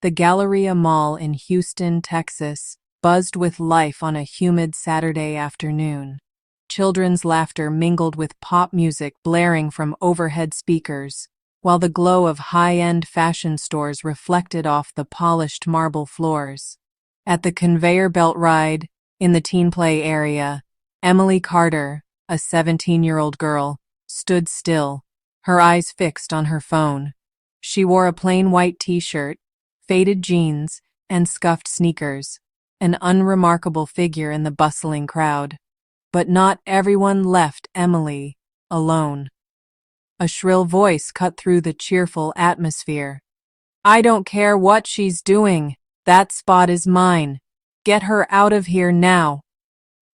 The Galleria Mall in Houston, Texas, buzzed with life on a humid Saturday afternoon. Children's laughter mingled with pop music blaring from overhead speakers, while the glow of high-end fashion stores reflected off the polished marble floors. At the conveyor belt ride, in the teen play area, Emily Carter, a 17-year-old girl, stood still, her eyes fixed on her phone. She wore a plain white t-shirt, faded jeans, and scuffed sneakers, an unremarkable figure in the bustling crowd. But not everyone left Emily alone. A shrill voice cut through the cheerful atmosphere. "I don't care what she's doing. That spot is mine. Get her out of here now."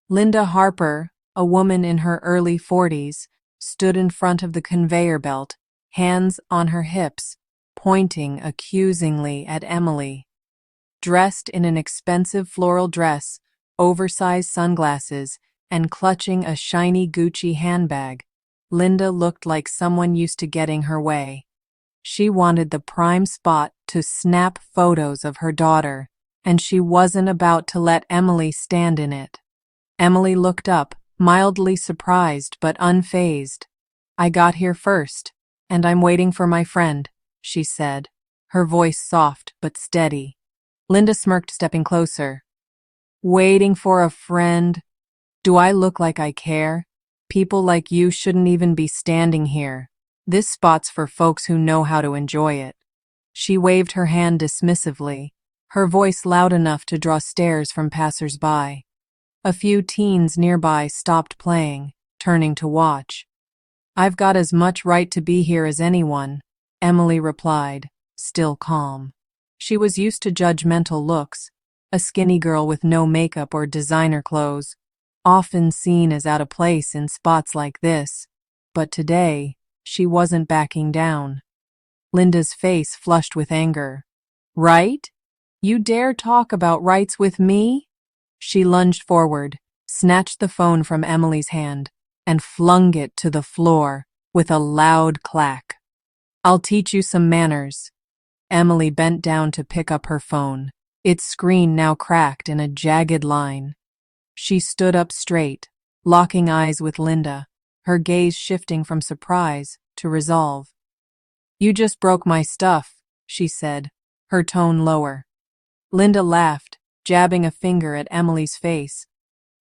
Linda Harper, a woman in her early 40s, stood in front of the conveyor belt, hands on her hips, pointing accusingly at Emily. Dressed in an expensive floral dress, oversized sunglasses, and clutching a shiny Gucci handbag, Linda looked like someone used to getting her way. She wanted the prime spot to snap photos of her daughter, and she wasn't about to let Emily stand in it. Emily looked up, mildly surprised but unfazed. "I got here first, and I'm waiting for my friend," she said, her voice soft but steady. Linda smirked, stepping closer. "Waiting for a friend? Do I look like I care? People like you shouldn't even be standing here. This spot's for folks who know how to enjoy it." She waved her hand dismissively, her voice loud enough to draw stares from passers-by. A few teens nearby stopped playing, turning to watch. "I've got as much right to be here as anyone," Emily replied, still calm. She was used to judgmental looks, a skinny girl with no makeup or designer clothes, often seen as out of place in spots like this, but today, she wasn't backing down. Linda's face flushed with anger. "Right? You dare talk about rights with me?" She lunged forward, snatched the phone from Emily's hand, and flung it to the floor with a loud clack. "I'll teach you some manners." Emily bent down to pick up her phone, its screen now cracked in a jagged line. She stood up straight, locking eyes with Linda, her gaze shifting from surprise to resolve. "You just broke my stuff," she said, her tone lower. Linda laughed, jabbing a finger at Emily's face.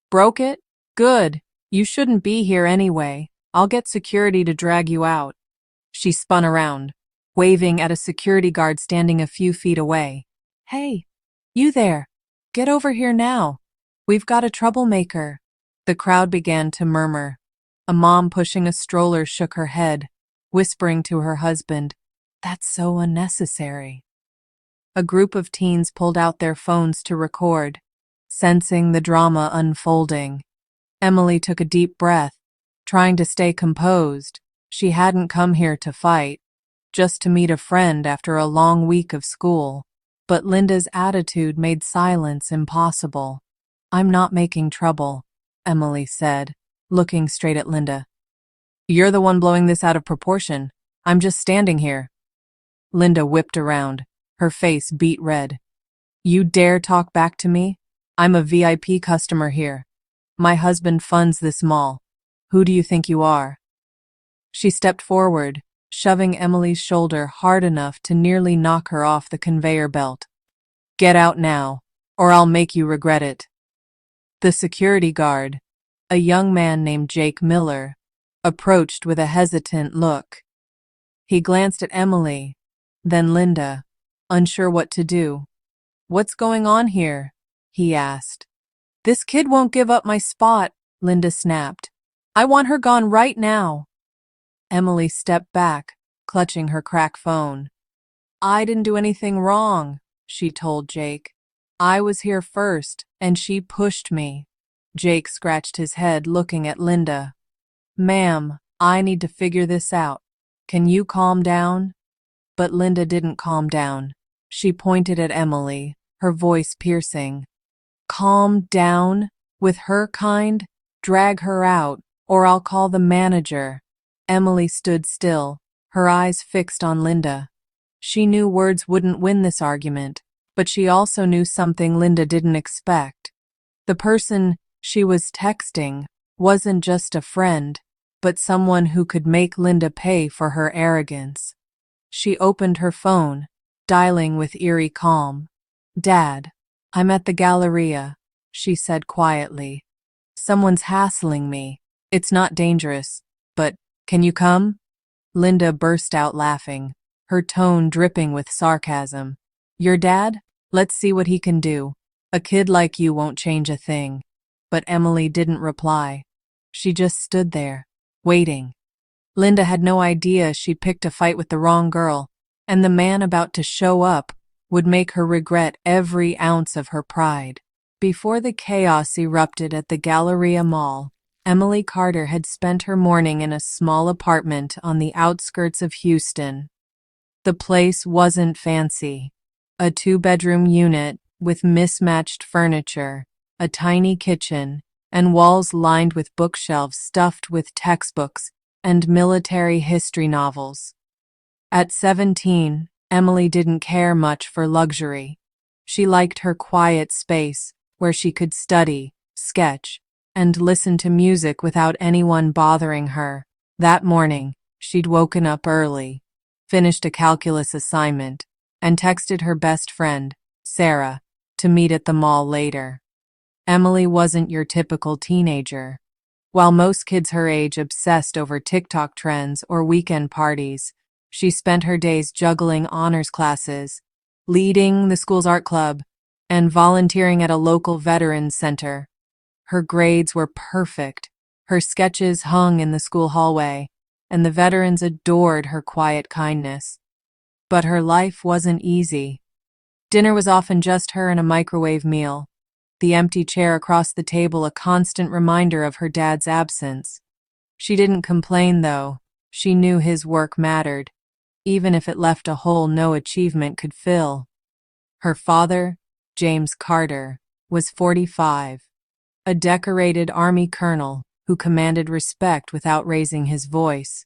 "Broke it? Good. You shouldn't be here anyway. I'll get security to drag you out." She spun around, waving at a security guard standing a few feet away. "Hey, you there. Get over here now. We've got a troublemaker." The crowd began to murmur. A mom pushing a stroller shook her head, whispering to her husband, "That's so unnecessary." A group of teens pulled out their phones to record, sensing the drama unfolding. Emily took a deep breath, trying to stay composed. She hadn't come here to fight, just to meet a friend after a long week of school. But Linda's attitude made silence impossible. "I'm not making trouble," Emily said, looking straight at Linda. "You're the one blowing this out of proportion. I'm just standing here." Linda whipped around, her face beet red. "You dare talk back to me? I'm a VIP customer here. My husband funds this mall. Who do you think you are?" She stepped forward, shoving Emily's shoulder hard enough to nearly knock her off the conveyor belt. "Get out now, or I'll make you regret it." The security guard, a young man named Jake Miller, approached with a hesitant look. He glanced at Emily, then Linda, unsure what to do. "What's going on here?" he asked. "This kid won't give up my spot," Linda snapped. "I want her gone right now." Emily stepped back, clutching her cracked phone. "I didn't do anything wrong," she told Jake. "I was here first, and she pushed me." Jake scratched his head, looking at Linda. "Ma'am, I need to figure this out. Can you calm down?" But Linda didn't calm down. She pointed at Emily, her voice piercing. "Calm down? With her kind? Drag her out, or I'll call the manager." Emily stood still, her eyes fixed on Linda. She knew words wouldn't win this argument, but she also knew something Linda didn't expect. The person she was texting wasn't just a friend, but someone who could make Linda pay for her arrogance. She opened her phone, dialing with eerie calm. "Dad, I'm at the Galleria," she said quietly. "Someone's hassling me. It's not dangerous, but can you come?" Linda burst out laughing, her tone dripping with sarcasm. "Your dad? Let's see what he can do. A kid like you won't change a thing." But Emily didn't reply. She just stood there, waiting. Linda had no idea she'd picked a fight with the wrong girl, and the man about to show up would make her regret every ounce of her pride. Before the chaos erupted at the Galleria Mall, Emily Carter had spent her morning in a small apartment on the outskirts of Houston. The place wasn't fancy. A two-bedroom unit with mismatched furniture, a tiny kitchen, and walls lined with bookshelves stuffed with textbooks and military history novels. At 17, Emily didn't care much for luxury. She liked her quiet space where she could study, sketch, and listen to music without anyone bothering her. That morning, she'd woken up early, finished a calculus assignment, and texted her best friend, Sarah, to meet at the mall later. Emily wasn't your typical teenager. While most kids her age obsessed over TikTok trends or weekend parties, she spent her days juggling honors classes, leading the school's art club, and volunteering at a local veterans center. Her grades were perfect, her sketches hung in the school hallway, and the veterans adored her quiet kindness. But her life wasn't easy. Dinner was often just her and a microwave meal, the empty chair across the table a constant reminder of her dad's absence. She didn't complain, though. She knew his work mattered, even if it left a hole no achievement could fill. Her father, James Carter, was 45, a decorated Army colonel who commanded respect without raising his voice.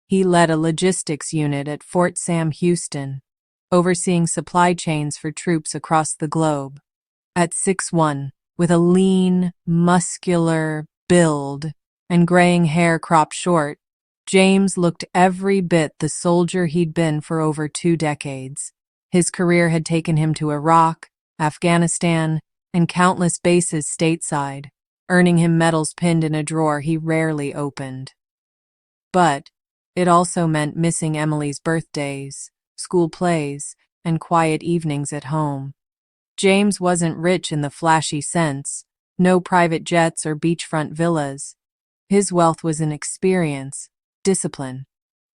He led a logistics unit at Fort Sam Houston, overseeing supply chains for troops across the globe. At 6'1", with a lean, muscular build and graying hair cropped short, James looked every bit the soldier he'd been for over 2 decades. His career had taken him to Iraq, Afghanistan, and countless bases stateside, earning him medals pinned in a drawer he rarely opened. But it also meant missing Emily's birthdays, school plays, and quiet evenings at home. James wasn't rich in the flashy sense, no private jets or beachfront villas. His wealth was in experience, discipline,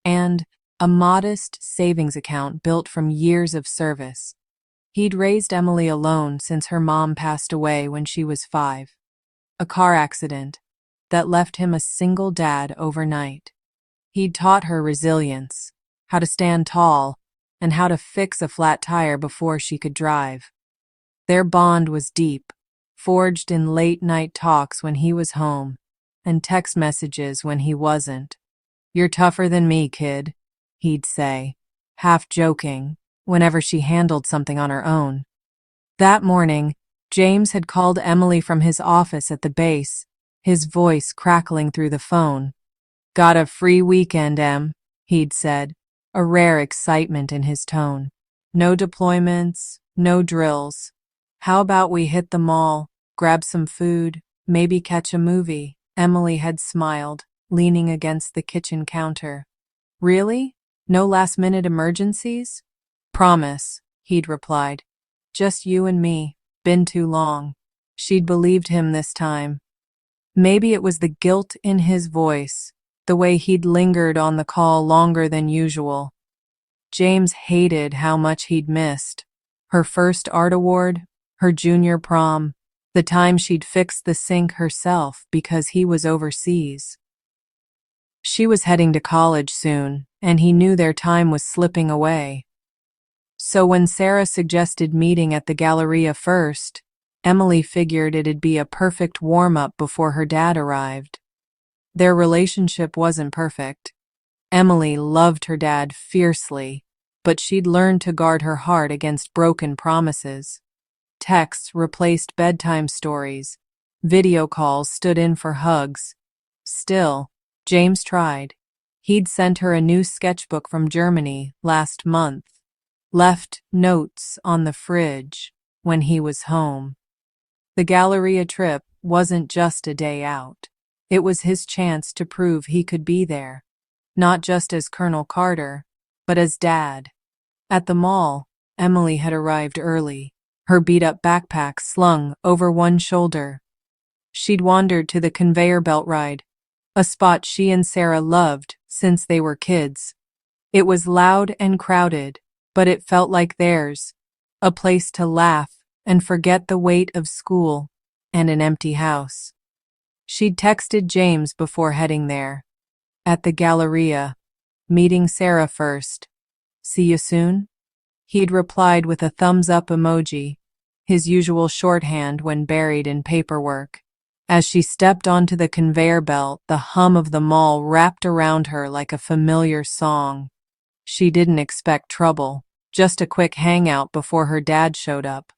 and a modest savings account built from years of service. He'd raised Emily alone since her mom passed away when she was 5. A car accident that left him a single dad overnight. He'd taught her resilience, how to stand tall, and how to fix a flat tire before she could drive. Their bond was deep, forged in late-night talks when he was home, and text messages when he wasn't. "You're tougher than me, kid," he'd say, half joking, whenever she handled something on her own. That morning, James had called Emily from his office at the base, his voice crackling through the phone. "Got a free weekend, Em," he'd said, a rare excitement in his tone. "No deployments, no drills. How about we hit the mall, grab some food, maybe catch a movie?" Emily had smiled, leaning against the kitchen counter. "Really? No last-minute emergencies?" "Promise," he'd replied. "Just you and me. Been too long." She'd believed him this time. Maybe it was the guilt in his voice, the way he'd lingered on the call longer than usual. James hated how much he'd missed. Her first art award, her junior prom, the time she'd fixed the sink herself because he was overseas. She was heading to college soon, and he knew their time was slipping away. So when Sarah suggested meeting at the Galleria first, Emily figured it'd be a perfect warm-up before her dad arrived. Their relationship wasn't perfect. Emily loved her dad fiercely, but she'd learned to guard her heart against broken promises. Texts replaced bedtime stories. Video calls stood in for hugs. Still, James tried. He'd sent her a new sketchbook from Germany last month, left notes on the fridge when he was home. The Galleria trip wasn't just a day out. It was his chance to prove he could be there, not just as Colonel Carter, but as Dad. At the mall, Emily had arrived early, her beat-up backpack slung over one shoulder. She'd wandered to the conveyor belt ride, a spot she and Sarah loved since they were kids. It was loud and crowded, but it felt like theirs, a place to laugh and forget the weight of school and an empty house. She'd texted James before heading there. At the Galleria, meeting Sarah first. See you soon? He'd replied with a thumbs-up emoji, his usual shorthand when buried in paperwork. As she stepped onto the conveyor belt, the hum of the mall wrapped around her like a familiar song. She didn't expect trouble, just a quick hangout before her dad showed up.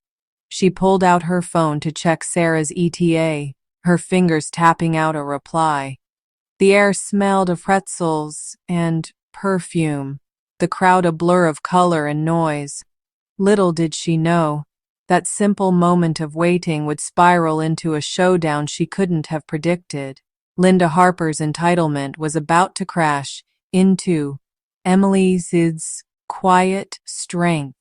She pulled out her phone to check Sarah's ETA, her fingers tapping out a reply. The air smelled of pretzels and perfume, the crowd a blur of color and noise. Little did she know, that simple moment of waiting would spiral into a showdown she couldn't have predicted. Linda Harper's entitlement was about to crash into Emily's quiet strength,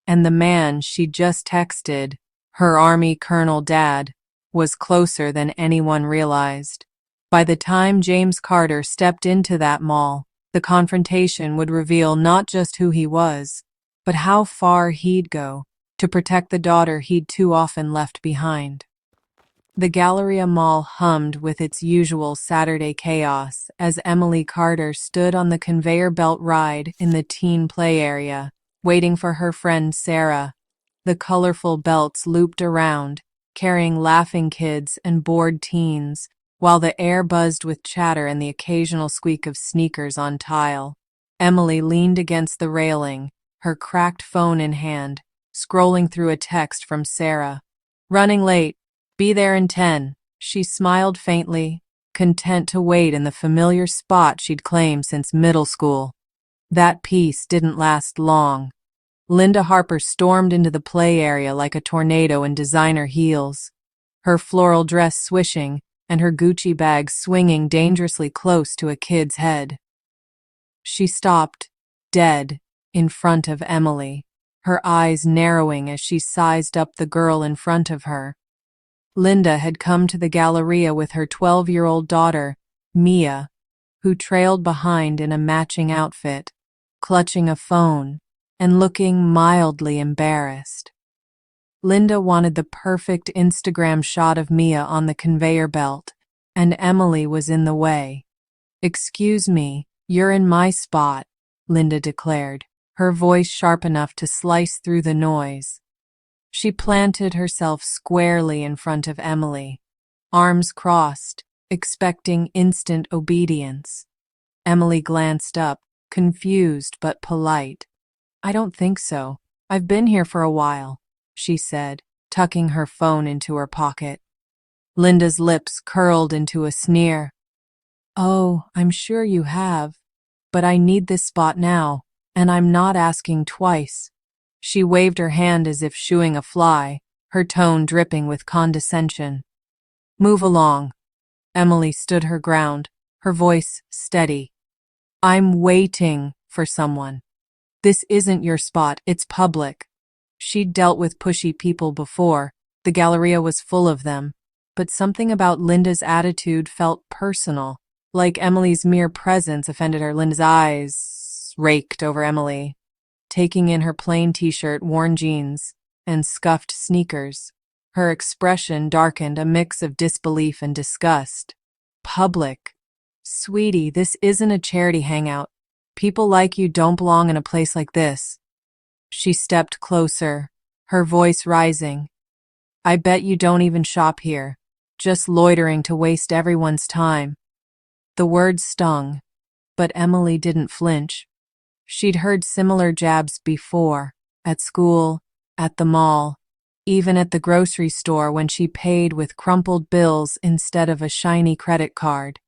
and the man she'd just texted, her Army Colonel Dad, was closer than anyone realized. By the time James Carter stepped into that mall, the confrontation would reveal not just who he was, but how far he'd go to protect the daughter he'd too often left behind. The Galleria Mall hummed with its usual Saturday chaos as Emily Carter stood on the conveyor belt ride in the teen play area, waiting for her friend Sarah. The colorful belts looped around, carrying laughing kids and bored teens, while the air buzzed with chatter and the occasional squeak of sneakers on tile. Emily leaned against the railing, her cracked phone in hand, scrolling through a text from Sarah. Running late. Be there in 10. She smiled faintly, content to wait in the familiar spot she'd claimed since middle school. That peace didn't last long. Linda Harper stormed into the play area like a tornado in designer heels, her floral dress swishing and her Gucci bag swinging dangerously close to a kid's head. She stopped, dead, in front of Emily, her eyes narrowing as she sized up the girl in front of her. Linda had come to the Galleria with her 12-year-old daughter, Mia, who trailed behind in a matching outfit, clutching a phone and looking mildly embarrassed. Linda wanted the perfect Instagram shot of Mia on the conveyor belt, and Emily was in the way. "Excuse me, you're in my spot," Linda declared, her voice sharp enough to slice through the noise. She planted herself squarely in front of Emily, arms crossed, expecting instant obedience. Emily glanced up, confused but polite. "I don't think so. I've been here for a while," she said, tucking her phone into her pocket. Linda's lips curled into a sneer. "Oh, I'm sure you have, but I need this spot now, and I'm not asking twice." She waved her hand as if shooing a fly, her tone dripping with condescension. "Move along." Emily stood her ground, her voice steady. "I'm waiting for someone. This isn't your spot, it's public." She'd dealt with pushy people before, the Galleria was full of them, but something about Linda's attitude felt personal, like Emily's mere presence offended her. Linda's eyes raked over Emily, taking in her plain t-shirt, worn jeans, and scuffed sneakers. Her expression darkened, a mix of disbelief and disgust. "Public? Sweetie, this isn't a charity hangout. People like you don't belong in a place like this." She stepped closer, her voice rising. "I bet you don't even shop here, just loitering to waste everyone's time." The words stung, but Emily didn't flinch. She'd heard similar jabs before, at school, at the mall, even at the grocery store when she paid with crumpled bills instead of a shiny credit card.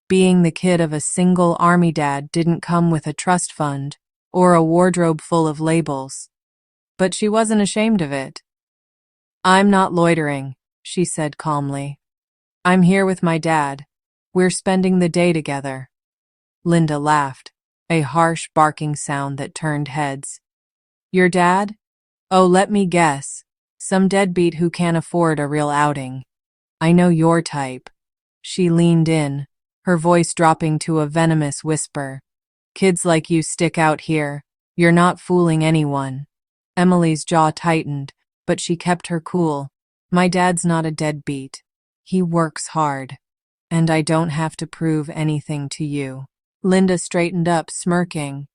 Being the kid of a single army dad didn't come with a trust fund or a wardrobe full of labels. But she wasn't ashamed of it. "I'm not loitering," she said calmly. "I'm here with my dad. We're spending the day together." Linda laughed, a harsh barking sound that turned heads. "Your dad? Oh, let me guess. Some deadbeat who can't afford a real outing. I know your type." She leaned in, her voice dropping to a venomous whisper. "Kids like you stick out here. You're not fooling anyone." Emily's jaw tightened, but she kept her cool. "My dad's not a deadbeat. He works hard. And I don't have to prove anything to you." Linda straightened up, smirking.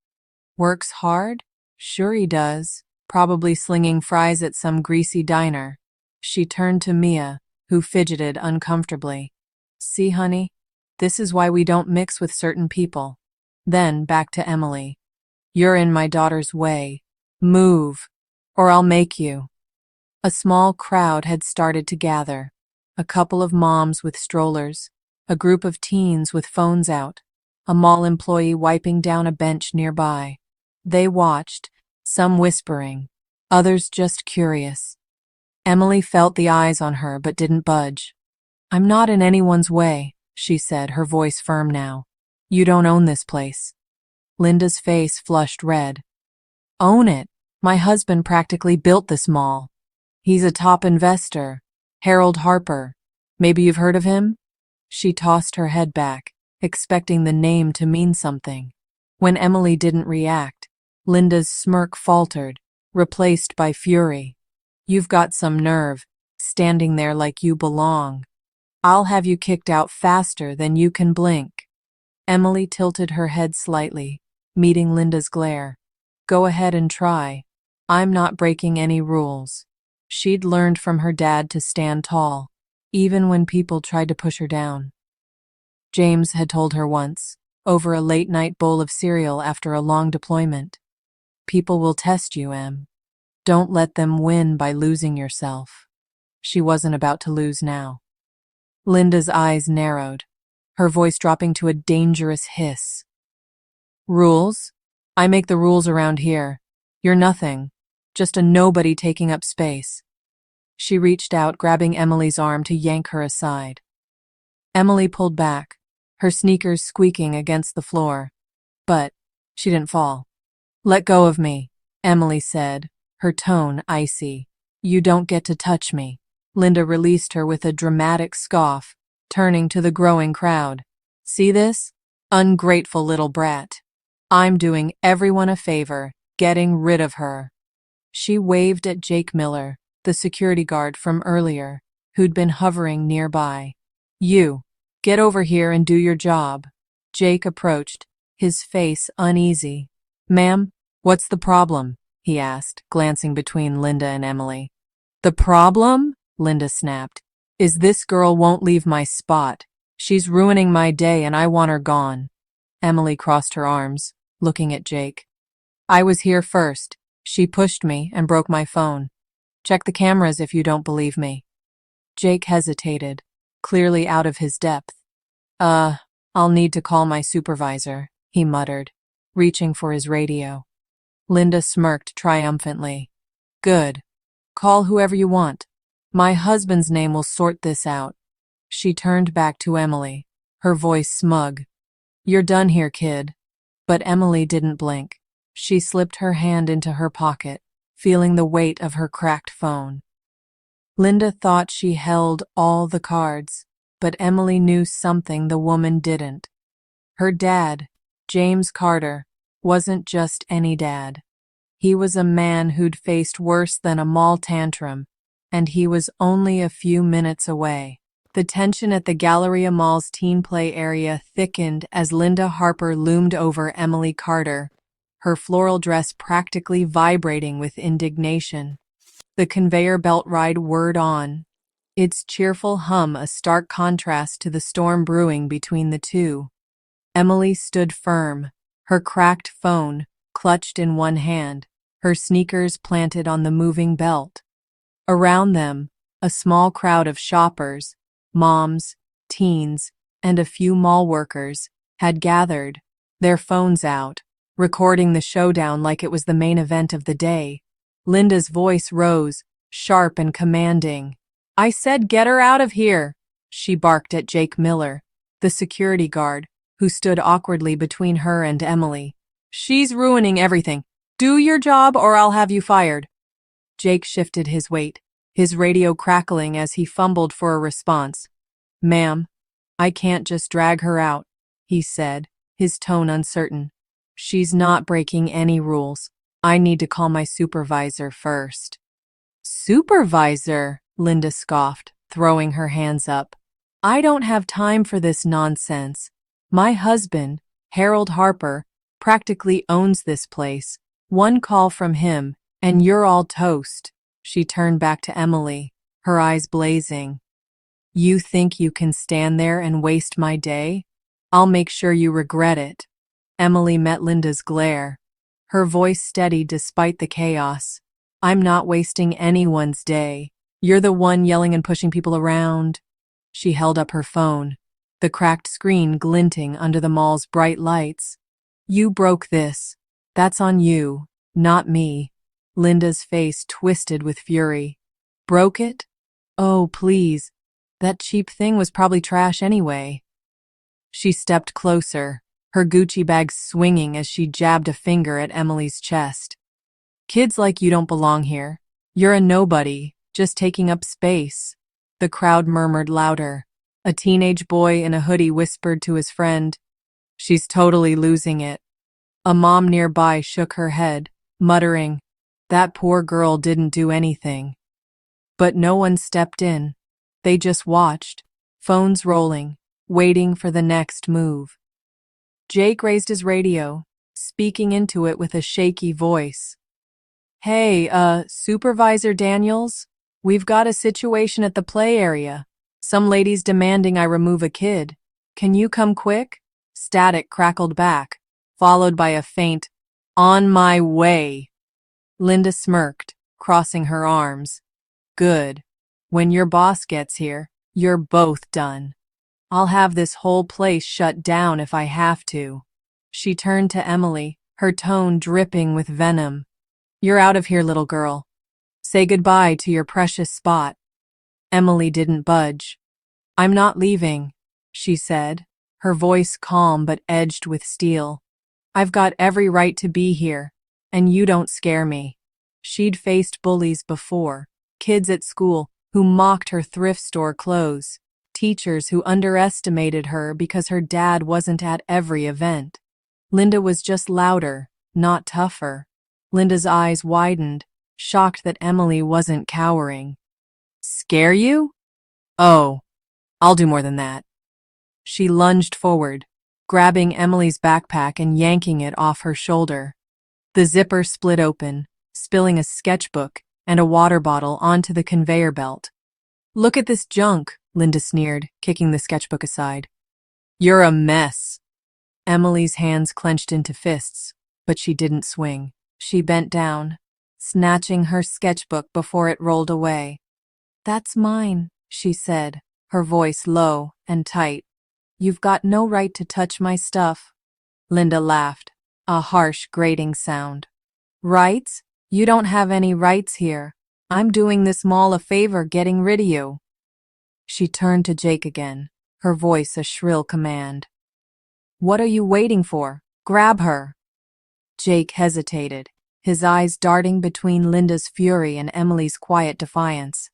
"Works hard? Sure he does. Probably slinging fries at some greasy diner." She turned to Mia, who fidgeted uncomfortably. "See, honey? This is why we don't mix with certain people." Then back to Emily. "You're in my daughter's way. Move, or I'll make you." A small crowd had started to gather. A couple of moms with strollers, a group of teens with phones out, a mall employee wiping down a bench nearby. They watched, some whispering, others just curious. Emily felt the eyes on her but didn't budge. "I'm not in anyone's way," she said, her voice firm now. "You don't own this place." Linda's face flushed red. "Own it? My husband practically built this mall. He's a top investor. Harold Harper. Maybe you've heard of him?" She tossed her head back, expecting the name to mean something. When Emily didn't react, Linda's smirk faltered, replaced by fury. "You've got some nerve, standing there like you belong. I'll have you kicked out faster than you can blink." Emily tilted her head slightly, meeting Linda's glare. "Go ahead and try. I'm not breaking any rules." She'd learned from her dad to stand tall, even when people tried to push her down. James had told her once, over a late-night bowl of cereal after a long deployment, "People will test you, Em. Don't let them win by losing yourself." She wasn't about to lose now. Linda's eyes narrowed, her voice dropping to a dangerous hiss. "Rules? I make the rules around here. You're nothing. Just a nobody taking up space." She reached out, grabbing Emily's arm to yank her aside. Emily pulled back, her sneakers squeaking against the floor. But she didn't fall. "Let go of me," Emily said, her tone icy. "You don't get to touch me." Linda released her with a dramatic scoff, turning to the growing crowd. "See this? Ungrateful little brat. I'm doing everyone a favor, getting rid of her." She waved at Jake Miller, the security guard from earlier, who'd been hovering nearby. "You, get over here and do your job." Jake approached, his face uneasy. "Ma'am, what's the problem?" he asked, glancing between Linda and Emily. "The problem?" Linda snapped. "Is this girl won't leave my spot. She's ruining my day and I want her gone." Emily crossed her arms, looking at Jake. "I was here first. She pushed me and broke my phone. Check the cameras if you don't believe me." Jake hesitated, clearly out of his depth. I'll need to call my supervisor," he muttered, reaching for his radio. Linda smirked triumphantly. "Good. Call whoever you want. My husband's name will sort this out." She turned back to Emily, her voice smug. "You're done here, kid." But Emily didn't blink. She slipped her hand into her pocket, feeling the weight of her cracked phone. Linda thought she held all the cards, but Emily knew something the woman didn't. Her dad, James Carter, wasn't just any dad. He was a man who'd faced worse than a mall tantrum, and he was only a few minutes away. The tension at the Galleria Mall's teen play area thickened as Linda Harper loomed over Emily Carter, her floral dress practically vibrating with indignation. The conveyor belt ride whirred on, its cheerful hum a stark contrast to the storm brewing between the two. Emily stood firm, her cracked phone clutched in one hand, her sneakers planted on the moving belt. Around them, a small crowd of shoppers, moms, teens, and a few mall workers had gathered, their phones out, recording the showdown like it was the main event of the day. Linda's voice rose, sharp and commanding. "I said get her out of here," she barked at Jake Miller, the security guard, who stood awkwardly between her and Emily. "She's ruining everything. Do your job or I'll have you fired." Jake shifted his weight, his radio crackling as he fumbled for a response. "Ma'am, I can't just drag her out," he said, his tone uncertain. "She's not breaking any rules. I need to call my supervisor first." "Supervisor?" Linda scoffed, throwing her hands up. "I don't have time for this nonsense. My husband, Harold Harper, practically owns this place. One call from him, and you're all toast." She turned back to Emily, her eyes blazing. "You think you can stand there and waste my day? I'll make sure you regret it." Emily met Linda's glare, her voice steady despite the chaos. "I'm not wasting anyone's day. You're the one yelling and pushing people around." She held up her phone, the cracked screen glinting under the mall's bright lights. "You broke this. That's on you, not me." Linda's face twisted with fury. "Broke it? Oh, please. That cheap thing was probably trash anyway." She stepped closer, her Gucci bag swinging as she jabbed a finger at Emily's chest. "Kids like you don't belong here. You're a nobody, just taking up space." The crowd murmured louder. A teenage boy in a hoodie whispered to his friend, "She's totally losing it." A mom nearby shook her head, muttering, "That poor girl didn't do anything." But no one stepped in. They just watched, phones rolling, waiting for the next move. Jake raised his radio, speaking into it with a shaky voice. "Hey, Supervisor Daniels? We've got a situation at the play area. Some lady's demanding I remove a kid. Can you come quick?" Static crackled back, followed by a faint, "On my way." Linda smirked, crossing her arms. "Good. When your boss gets here, you're both done. I'll have this whole place shut down if I have to." She turned to Emily, her tone dripping with venom. "You're out of here, little girl. Say goodbye to your precious spot." Emily didn't budge. "I'm not leaving," she said, her voice calm but edged with steel. "I've got every right to be here, and you don't scare me." She'd faced bullies before, kids at school who mocked her thrift store clothes, teachers who underestimated her because her dad wasn't at every event. Linda was just louder, not tougher. Linda's eyes widened, shocked that Emily wasn't cowering. "Scare you? Oh, I'll do more than that." She lunged forward, grabbing Emily's backpack and yanking it off her shoulder. The zipper split open, spilling a sketchbook and a water bottle onto the conveyor belt. "Look at this junk," Linda sneered, kicking the sketchbook aside. "You're a mess." Emily's hands clenched into fists, but she didn't swing. She bent down, snatching her sketchbook before it rolled away. "That's mine," she said, her voice low and tight. "You've got no right to touch my stuff." Linda laughed, a harsh, grating sound. "Rights? You don't have any rights here. I'm doing this mall a favor getting rid of you." She turned to Jake again, her voice a shrill command. "What are you waiting for? Grab her." Jake hesitated, his eyes darting between Linda's fury and Emily's quiet defiance.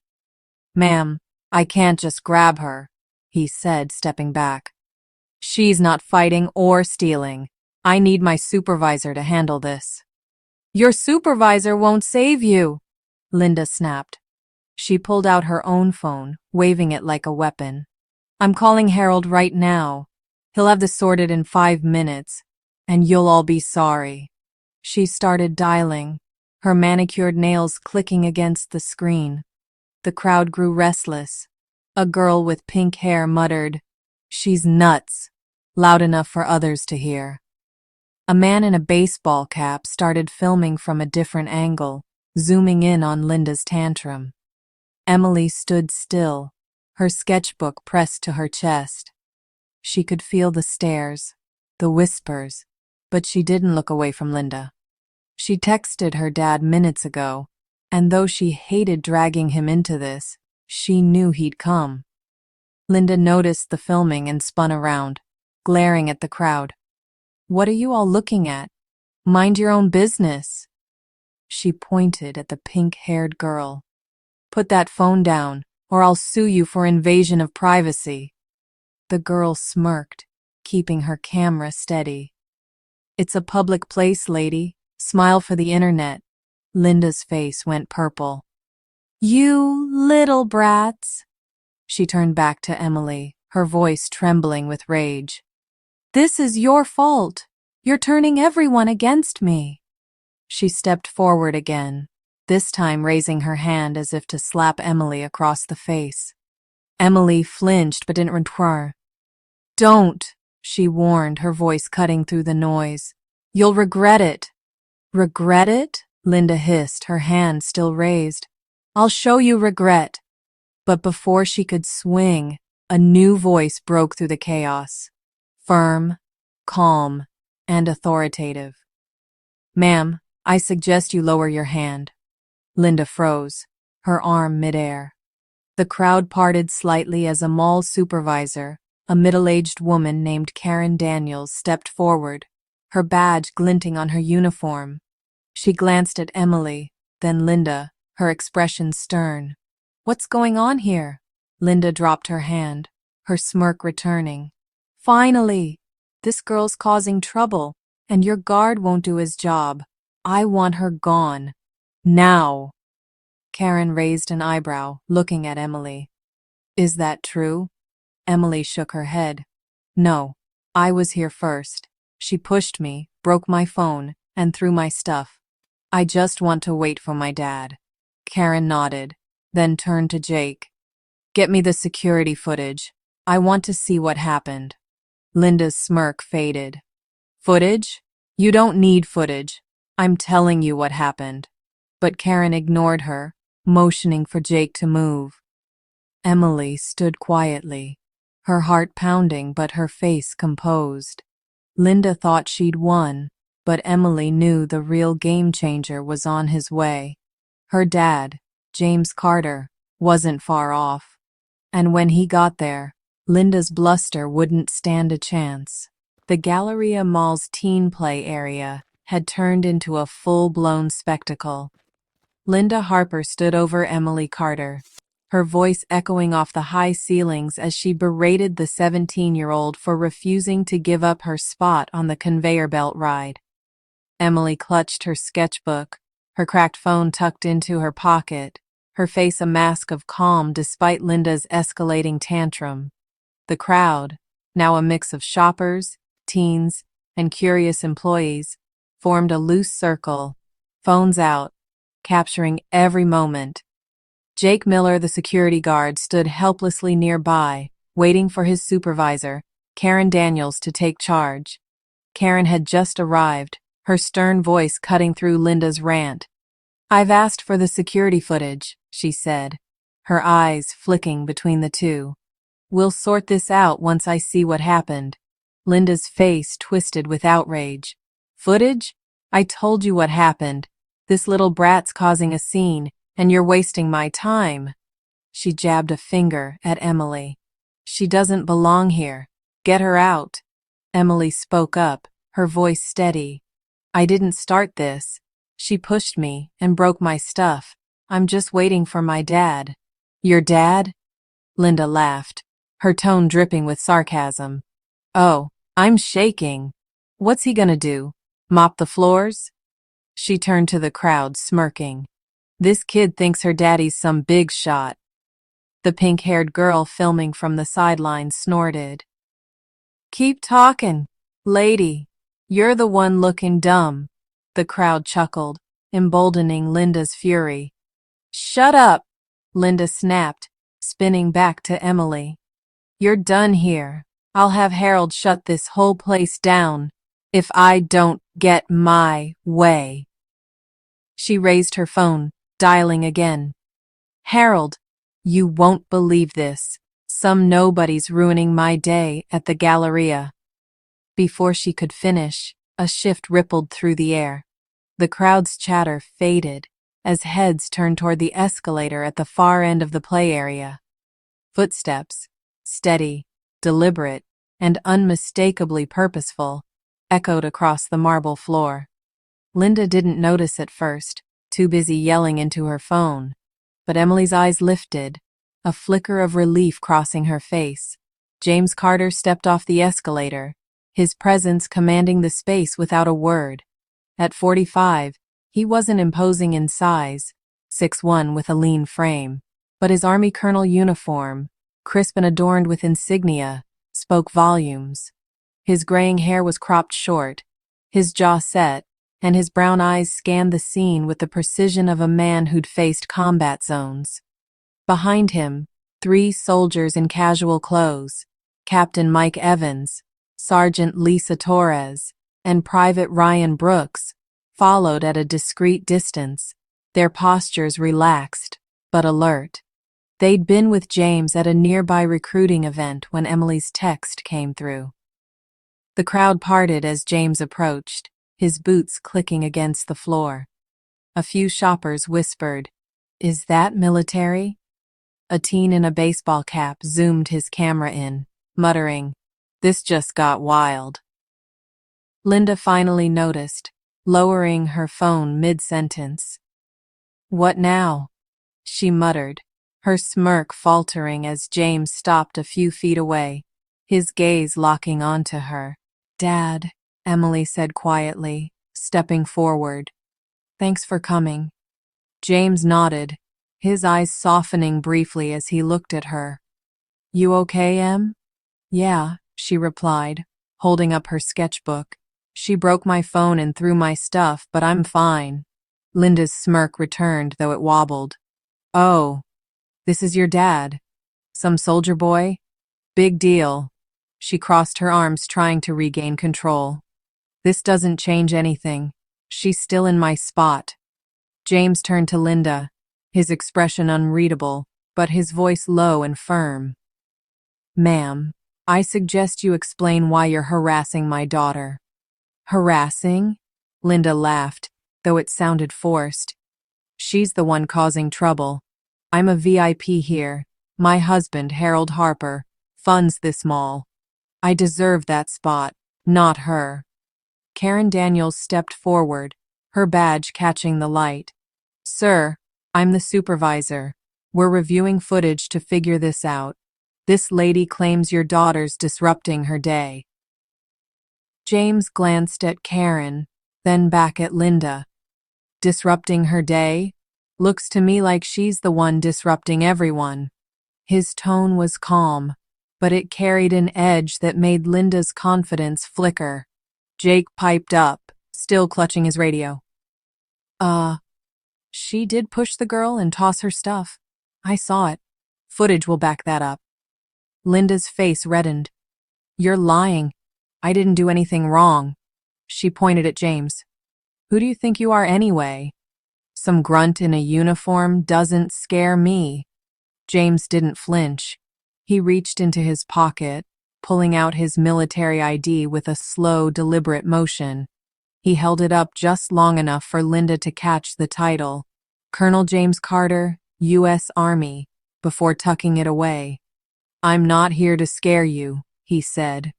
"Ma'am, I can't just grab her," he said, stepping back. "She's not fighting or stealing. I need my supervisor to handle this." "Your supervisor won't save you," Linda snapped. She pulled out her own phone, waving it like a weapon. "I'm calling Harold right now. He'll have this sorted in 5 minutes, and you'll all be sorry." She started dialing, her manicured nails clicking against the screen. The crowd grew restless. A girl with pink hair muttered, "She's nuts," loud enough for others to hear. A man in a baseball cap started filming from a different angle, zooming in on Linda's tantrum. Emily stood still, her sketchbook pressed to her chest. She could feel the stares, the whispers, but she didn't look away from Linda. She texted her dad minutes ago, and though she hated dragging him into this, she knew he'd come. Linda noticed the filming and spun around, glaring at the crowd. "What are you all looking at? Mind your own business." She pointed at the pink-haired girl. "Put that phone down, or I'll sue you for invasion of privacy." The girl smirked, keeping her camera steady. "It's a public place, lady. Smile for the internet." Linda's face went purple. "You little brats." She turned back to Emily, her voice trembling with rage. "This is your fault. You're turning everyone against me." She stepped forward again, this time raising her hand as if to slap Emily across the face. Emily flinched but didn't return. "Don't," she warned, her voice cutting through the noise. "You'll regret it." "Regret it?" Linda hissed, her hand still raised. "I'll show you regret." But before she could swing, a new voice broke through the chaos. Firm, calm, and authoritative. "Ma'am, I suggest you lower your hand." Linda froze, her arm midair. The crowd parted slightly as a mall supervisor, a middle-aged woman named Karen Daniels, stepped forward, her badge glinting on her uniform. She glanced at Emily, then Linda, her expression stern. "What's going on here?" Linda dropped her hand, her smirk returning. "Finally! This girl's causing trouble, and your guard won't do his job. I want her gone. Now!" Karen raised an eyebrow, looking at Emily. "Is that true?" Emily shook her head. "No, I was here first. She pushed me, broke my phone, and threw my stuff. I just want to wait for my dad." Karen nodded, then turned to Jake. "Get me the security footage. I want to see what happened." Linda's smirk faded. "Footage? You don't need footage. I'm telling you what happened." But Karen ignored her, motioning for Jake to move. Emily stood quietly, her heart pounding but her face composed. Linda thought she'd won, but Emily knew the real game changer was on his way. Her dad, James Carter, wasn't far off. And when he got there, Linda's bluster wouldn't stand a chance. The Galleria Mall's teen play area had turned into a full-blown spectacle. Linda Harper stood over Emily Carter, her voice echoing off the high ceilings as she berated the 17-year-old for refusing to give up her spot on the conveyor belt ride. Emily clutched her sketchbook, her cracked phone tucked into her pocket, her face a mask of calm despite Linda's escalating tantrum. The crowd, now a mix of shoppers, teens, and curious employees, formed a loose circle, phones out, capturing every moment. Jake Miller, the security guard, stood helplessly nearby, waiting for his supervisor, Karen Daniels, to take charge. Karen had just arrived, her stern voice cutting through Linda's rant. "I've asked for the security footage," she said, her eyes flicking between the two. "We'll sort this out once I see what happened." Linda's face twisted with outrage. "Footage? I told you what happened. This little brat's causing a scene, and you're wasting my time." She jabbed a finger at Emily. "She doesn't belong here. Get her out." Emily spoke up, her voice steady. "I didn't start this. She pushed me and broke my stuff. I'm just waiting for my dad." "Your dad?" Linda laughed, her tone dripping with sarcasm. "Oh, I'm shaking. What's he gonna do? Mop the floors?" She turned to the crowd, smirking. "This kid thinks her daddy's some big shot." The pink-haired girl filming from the sidelines snorted. "Keep talking, lady. You're the one looking dumb." The crowd chuckled, emboldening Linda's fury. "Shut up," Linda snapped, spinning back to Emily. "You're done here. I'll have Harold shut this whole place down." if I don't get my way. She raised her phone, dialing again. Harold, you won't believe this. Some nobody's ruining my day at the Galleria. Before she could finish, a shift rippled through the air. The crowd's chatter faded as heads turned toward the escalator at the far end of the play area. Footsteps, steady, deliberate, and unmistakably purposeful, echoed across the marble floor. Linda didn't notice at first, too busy yelling into her phone, but Emily's eyes lifted, a flicker of relief crossing her face. James Carter stepped off the escalator, his presence commanding the space without a word. At 45, he wasn't imposing in size, 6'1" with a lean frame, but his Army colonel uniform, crisp and adorned with insignia, spoke volumes. His graying hair was cropped short, his jaw set, and his brown eyes scanned the scene with the precision of a man who'd faced combat zones. Behind him, 3 soldiers in casual clothes, Captain Mike Evans, Sergeant Lisa Torres, and Private Ryan Brooks, followed at a discreet distance, their postures relaxed, but alert. They'd been with James at a nearby recruiting event when Emily's text came through. The crowd parted as James approached, his boots clicking against the floor. A few shoppers whispered, "Is that military?" A teen in a baseball cap zoomed his camera in, muttering, "This just got wild." Linda finally noticed, lowering her phone mid-sentence. "What now?" she muttered, her smirk faltering as James stopped a few feet away, his gaze locking onto her. "Dad," Emily said quietly, stepping forward. "Thanks for coming." James nodded, his eyes softening briefly as he looked at her. "You okay, Em?" "Yeah," she replied, holding up her sketchbook. "She broke my phone and threw my stuff, but I'm fine." Linda's smirk returned, though it wobbled. "Oh, this is your dad? Some soldier boy? Big deal." She crossed her arms, trying to regain control. "This doesn't change anything. She's still in my spot." James turned to Linda, his expression unreadable, but his voice low and firm. "Ma'am, I suggest you explain why you're harassing my daughter." "Harassing?" Linda laughed, though it sounded forced. "She's the one causing trouble. I'm a VIP here. My husband, Harold Harper, funds this mall. I deserve that spot, not her." Karen Daniels stepped forward, her badge catching the light. "Sir, I'm the supervisor. We're reviewing footage to figure this out. This lady claims your daughter's disrupting her day." James glanced at Karen, then back at Linda. "Disrupting her day? Looks to me like she's the one disrupting everyone." His tone was calm, but it carried an edge that made Linda's confidence flicker. Jake piped up, still clutching his radio. She did push the girl and toss her stuff. I saw it. Footage will back that up." Linda's face reddened. "You're lying. I didn't do anything wrong." She pointed at James. "Who do you think you are anyway? Some grunt in a uniform doesn't scare me." James didn't flinch. He reached into his pocket, pulling out his military ID with a slow, deliberate motion. He held it up just long enough for Linda to catch the title, Colonel James Carter, U.S. Army, before tucking it away. "I'm not here to scare you," he said.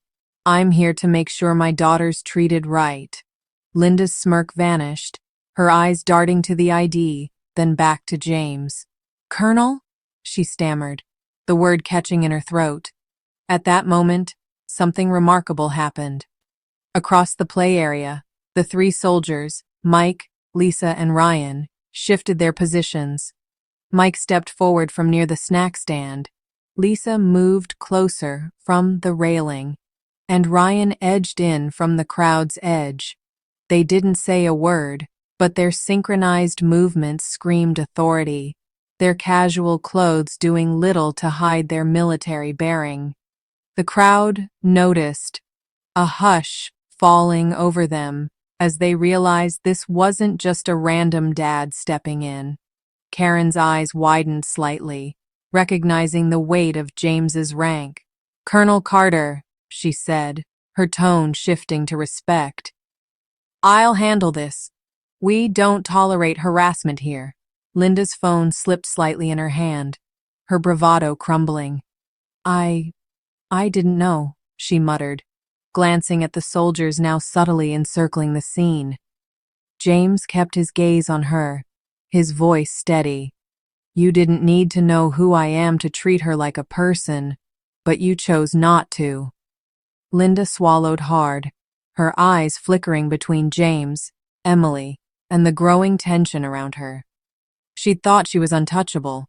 "I'm here to make sure my daughter's treated right." Linda's smirk vanished, her eyes darting to the ID, then back to James. "Colonel?" she stammered, the word catching in her throat. At that moment, something remarkable happened. Across the play area, the 3 soldiers, Mike, Lisa, and Ryan, shifted their positions. Mike stepped forward from near the snack stand. Lisa moved closer from the railing, and Ryan edged in from the crowd's edge. They didn't say a word, but their synchronized movements screamed authority, their casual clothes doing little to hide their military bearing. The crowd noticed. A hush falling over them as they realized this wasn't just a random dad stepping in. Karen's eyes widened slightly, recognizing the weight of James's rank. "Colonel Carter," she said, her tone shifting to respect. "I'll handle this. We don't tolerate harassment here." Linda's phone slipped slightly in her hand, her bravado crumbling. I didn't know," she muttered, glancing at the soldiers now subtly encircling the scene. James kept his gaze on her, his voice steady. "You didn't need to know who I am to treat her like a person, but you chose not to." Linda swallowed hard, her eyes flickering between James, Emily, and the growing tension around her. She'd thought she was untouchable,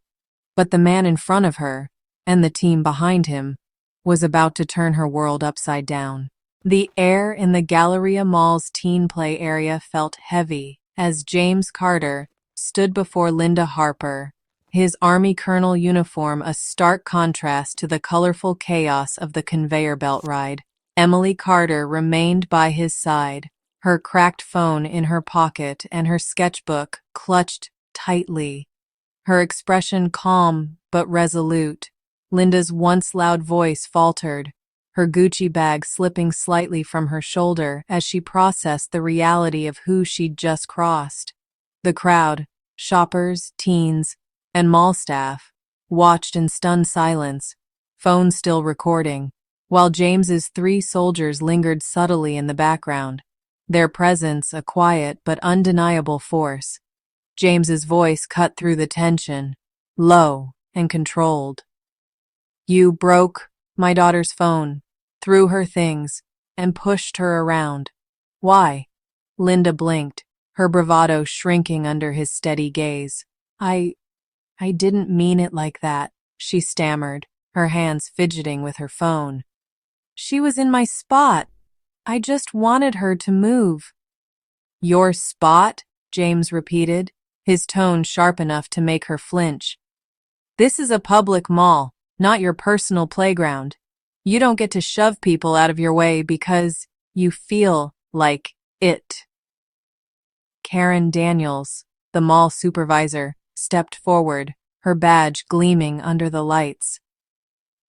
but the man in front of her, and the team behind him, was about to turn her world upside down. The air in the Galleria Mall's teen play area felt heavy as James Carter stood before Linda Harper, his Army Colonel uniform a stark contrast to the colorful chaos of the conveyor belt ride. Emily Carter remained by his side, her cracked phone in her pocket and her sketchbook clutched tightly, her expression calm but resolute. Linda's once loud voice faltered, her Gucci bag slipping slightly from her shoulder as she processed the reality of who she'd just crossed. The crowd, shoppers, teens, and mall staff, watched in stunned silence, phones still recording, while James's 3 soldiers lingered subtly in the background, their presence a quiet but undeniable force. James's voice cut through the tension, low and controlled. "You broke my daughter's phone, threw her things, and pushed her around. Why?" Linda blinked, her bravado shrinking under his steady gaze. I didn't mean it like that," she stammered, her hands fidgeting with her phone. "She was in my spot. I just wanted her to move." "Your spot?" James repeated, his tone sharp enough to make her flinch. "This is a public mall, not your personal playground. You don't get to shove people out of your way because you feel like it." Karen Daniels, the mall supervisor, stepped forward, her badge gleaming under the lights.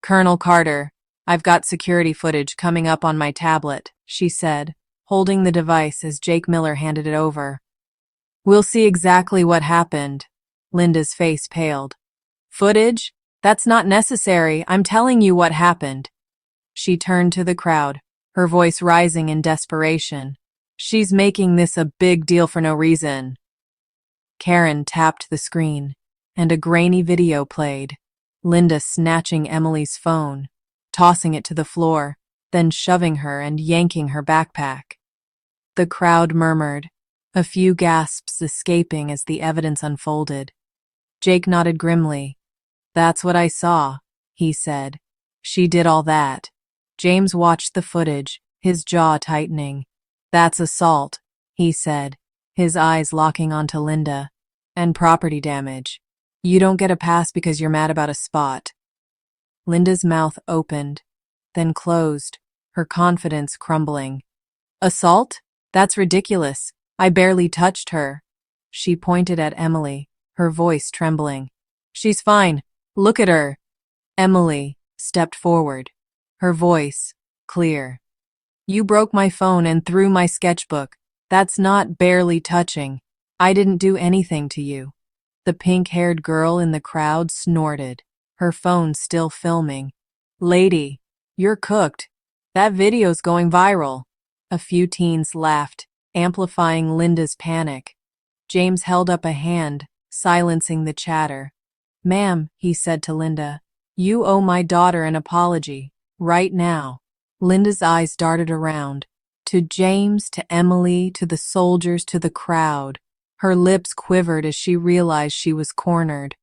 "Colonel Carter, I've got security footage coming up on my tablet," she said, holding the device as Jake Miller handed it over. "We'll see exactly what happened." Linda's face paled. "Footage? That's not necessary. I'm telling you what happened." She turned to the crowd, her voice rising in desperation. "She's making this a big deal for no reason." Karen tapped the screen, and a grainy video played, Linda snatching Emily's phone, tossing it to the floor, then shoving her and yanking her backpack. The crowd murmured, a few gasps escaping as the evidence unfolded. Jake nodded grimly. "That's what I saw," he said. "She did all that." James watched the footage, his jaw tightening. "That's assault," he said, his eyes locking onto Linda. "And property damage. You don't get a pass because you're mad about a spot." Linda's mouth opened, then closed, her confidence crumbling. "Assault? That's ridiculous. I barely touched her." She pointed at Emily, her voice trembling. "She's fine. Look at her." Emily stepped forward, her voice clear. "You broke my phone and threw my sketchbook. That's not barely touching. I didn't do anything to you." The pink-haired girl in the crowd snorted, her phone still filming. "Lady, you're cooked. That video's going viral." A few teens laughed, amplifying Linda's panic. James held up a hand, silencing the chatter. "Ma'am," he said to Linda, "you owe my daughter an apology, right now." Linda's eyes darted around, to James, to Emily, to the soldiers, to the crowd. Her lips quivered as she realized she was cornered.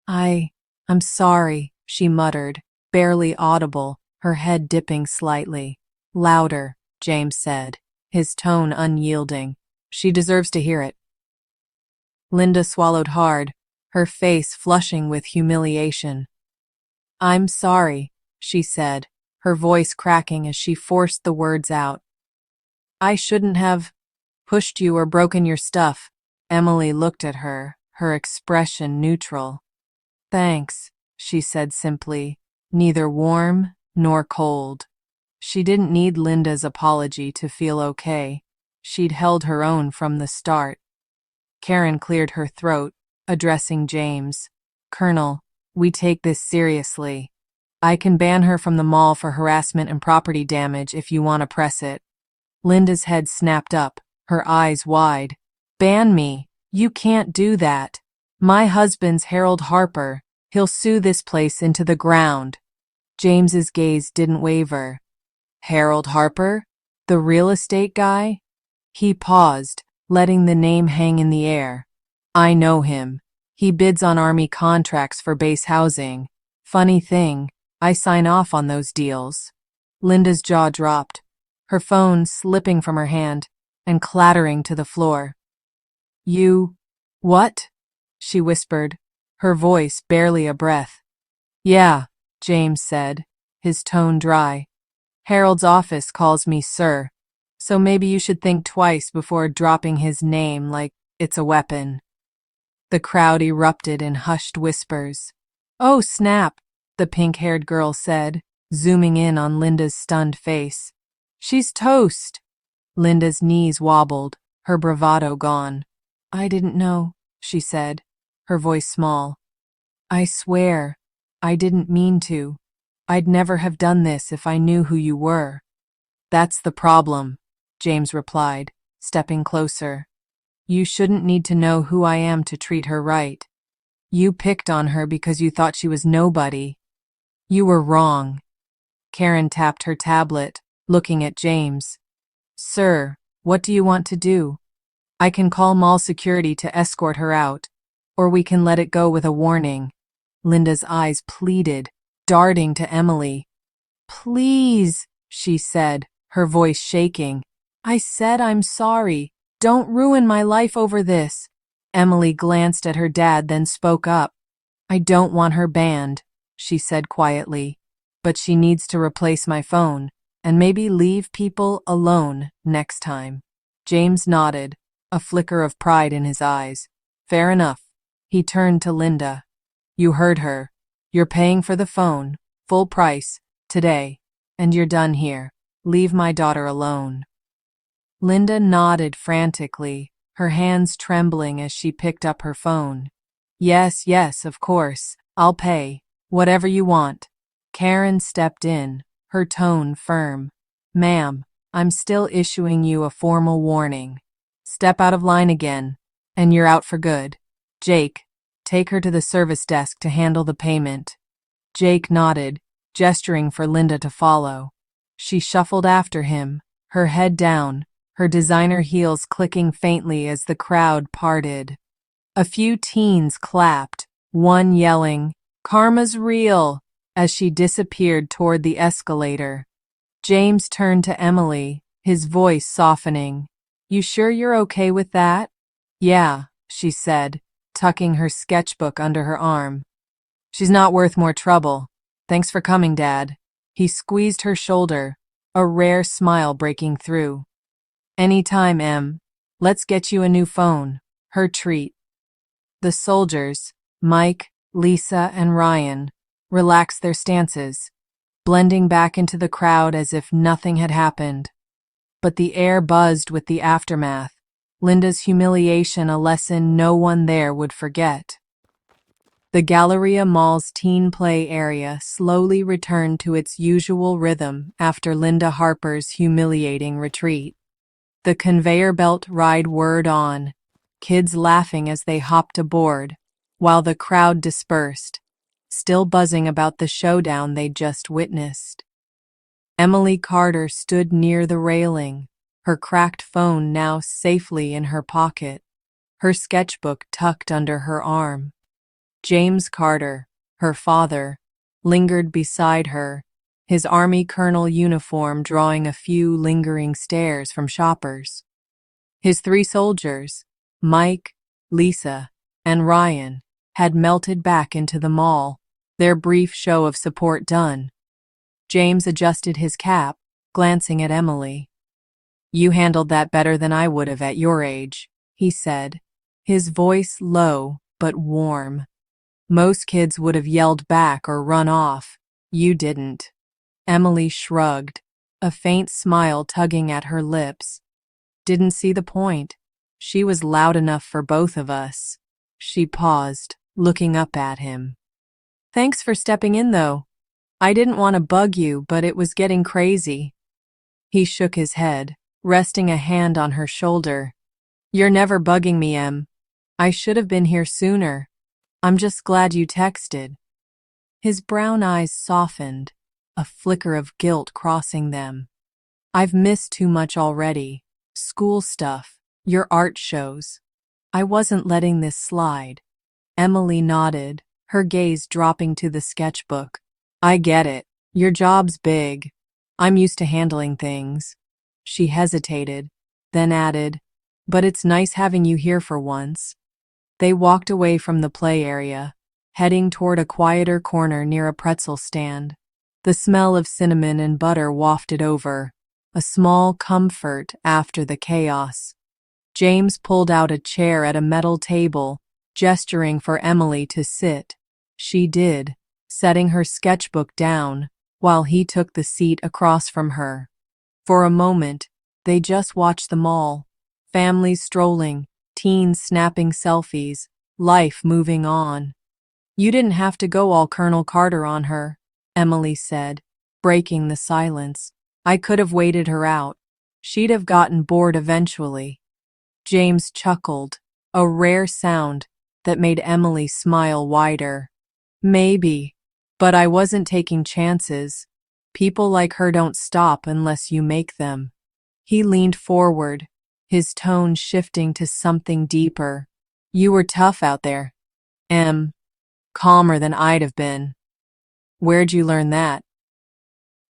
I'm sorry," she muttered, barely audible, her head dipping slightly. "Louder," James said, his tone unyielding. "She deserves to hear it." Linda swallowed hard, her face flushing with humiliation. "I'm sorry," she said, her voice cracking as she forced the words out. I shouldn't have pushed you or broken your stuff. Emily looked at her, her expression neutral. Thanks, she said simply, neither warm nor cold. She didn't need Linda's apology to feel okay. She'd held her own from the start. Karen cleared her throat, addressing James. Colonel, we take this seriously. I can ban her from the mall for harassment and property damage if you want to press it. Linda's head snapped up, her eyes wide. Ban me? You can't do that. My husband's Harold Harper. He'll sue this place into the ground. James's gaze didn't waver. Harold Harper? The real estate guy? He paused, letting the name hang in the air. I know him. He bids on Army contracts for base housing. Funny thing, I sign off on those deals. Linda's jaw dropped, her phone slipping from her hand and clattering to the floor. You… what? She whispered, her voice barely a breath. Yeah, James said, his tone dry. Harold's office calls me sir, so maybe you should think twice before dropping his name like it's a weapon. The crowd erupted in hushed whispers. Oh, snap, the pink-haired girl said, zooming in on Linda's stunned face. She's toast. Linda's knees wobbled, her bravado gone. I didn't know, she said, her voice small. I swear, I didn't mean to. I'd never have done this if I knew who you were. That's the problem, James replied, stepping closer. You shouldn't need to know who I am to treat her right. You picked on her because you thought she was nobody. You were wrong. Karen tapped her tablet, looking at James. Sir, what do you want to do? I can call mall security to escort her out, or we can let it go with a warning. Linda's eyes pleaded, darting to Emily. Please, she said, her voice shaking. I said I'm sorry. Don't ruin my life over this. Emily glanced at her dad, then spoke up. I don't want her banned, she said quietly, but she needs to replace my phone and maybe leave people alone next time. James nodded, a flicker of pride in his eyes. Fair enough. He turned to Linda. You heard her. You're paying for the phone, full price, today, and you're done here. Leave my daughter alone. Linda nodded frantically, her hands trembling as she picked up her phone. Yes, of course. I'll pay. Whatever you want. Karen stepped in, her tone firm. Ma'am, I'm still issuing you a formal warning. Step out of line again, and you're out for good. Jake, take her to the service desk to handle the payment. Jake nodded, gesturing for Linda to follow. She shuffled after him, her head down, her designer heels clicking faintly as the crowd parted. A few teens clapped, one yelling, Karma's real, as she disappeared toward the escalator. James turned to Emily, his voice softening. You sure you're okay with that? Yeah, she said, tucking her sketchbook under her arm. She's not worth more trouble. Thanks for coming, Dad. He squeezed her shoulder, a rare smile breaking through. Anytime, Em. Let's get you a new phone. Her treat. The soldiers, Mike, Lisa, and Ryan, relaxed their stances, blending back into the crowd as if nothing had happened. But the air buzzed with the aftermath, Linda's humiliation a lesson no one there would forget. The Galleria Mall's teen play area slowly returned to its usual rhythm after Linda Harper's humiliating retreat. The conveyor belt ride whirred on, kids laughing as they hopped aboard, while the crowd dispersed, still buzzing about the showdown they'd just witnessed. Emily Carter stood near the railing, her cracked phone now safely in her pocket, her sketchbook tucked under her arm. James Carter, her father, lingered beside her, his Army colonel uniform drawing a few lingering stares from shoppers. His three soldiers, Mike, Lisa, and Ryan, had melted back into the mall, their brief show of support done. James adjusted his cap, glancing at Emily. You handled that better than I would have at your age, he said, his voice low but warm. Most kids would have yelled back or run off. You didn't. Emily shrugged, a faint smile tugging at her lips. Didn't see the point. She was loud enough for both of us. She paused, looking up at him. Thanks for stepping in, though. I didn't want to bug you, but it was getting crazy. He shook his head, resting a hand on her shoulder. You're never bugging me, Em. I should have been here sooner. I'm just glad you texted. His brown eyes softened, a flicker of guilt crossing them. I've missed too much already. School stuff, your art shows. I wasn't letting this slide. Emily nodded, her gaze dropping to the sketchbook. I get it. Your job's big. I'm used to handling things. She hesitated, then added, but it's nice having you here for once. They walked away from the play area, heading toward a quieter corner near a pretzel stand. The smell of cinnamon and butter wafted over, a small comfort after the chaos. James pulled out a chair at a metal table, gesturing for Emily to sit. She did, setting her sketchbook down, while he took the seat across from her. For a moment, they just watched them all. Families strolling, teens snapping selfies, life moving on. You didn't have to go all Colonel Carter on her, Emily said, breaking the silence. I could have waited her out. She'd have gotten bored eventually. James chuckled, a rare sound that made Emily smile wider. Maybe, but I wasn't taking chances. People like her don't stop unless you make them. He leaned forward, his tone shifting to something deeper. You were tough out there, Em. Calmer than I'd have been. Where'd you learn that?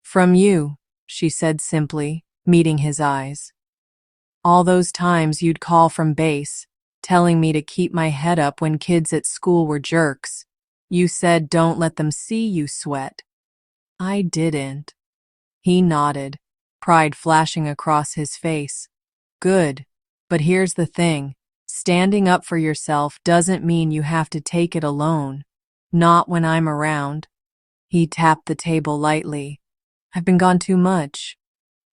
From you, she said simply, meeting his eyes. All those times you'd call from base, telling me to keep my head up when kids at school were jerks. You said don't let them see you sweat. I didn't. He nodded, pride flashing across his face. Good, but here's the thing. Standing up for yourself doesn't mean you have to take it alone. Not when I'm around. He tapped the table lightly. I've been gone too much.